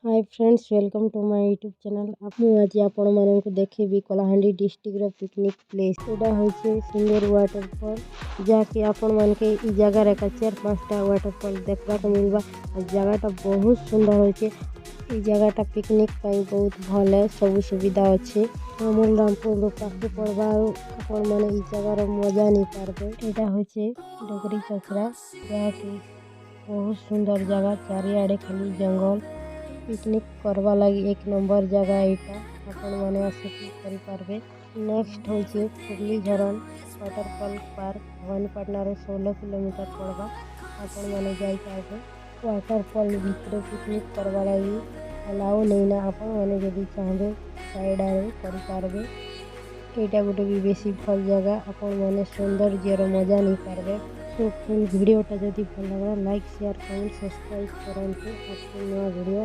Hi friends, welcome to my YouTube channel. आज आपण मानक देखेबी कलाहांडी डिस्ट्रिक्ट रो पिकनिक प्लेस। एटा होचे सुंदर वाटरफॉल, जाके आपण मानके ई जगह रे का 4-5टा वाटरफॉल देखबा को मिलबा। जगहटा बहुत सुंदर होचे। ई जगहटा पिकनिक पाई बहुत भल है, सब सुविधा अच्छे। अमूल रामपुर रो पाखे पड़वा आपण माने ई जगह रो मजा नहीं पारबे। एटा होचे डोगरी चचरा, जाके बहुत सुंदर जगह, चारिआडे खाली जंगल। पिकनिक करवा लगी एक नंबर जगह यहाँ आपण मैंने आसिक करें। नेक्स्ट होचे फुगली झरण वाटरफॉल पार्क, भवानीपाटना 16 किलोमीटर पड़वा। आपण मैंने जाइए वाटरफॉल भितर पिकनिक करवा लगी अलाउ नहीं ना, आपण मैंने जदि चाहे साइड आए करें। यहाँ गोटे भी बेसी भल जगह, आपण मैंने सौंदर्यर मजा नहीं पारबे। तो फुल वीडियोटा जदि भल लगा लाइक शेयर कमेंट सब्सक्राइब करते। आपको नया वीडियो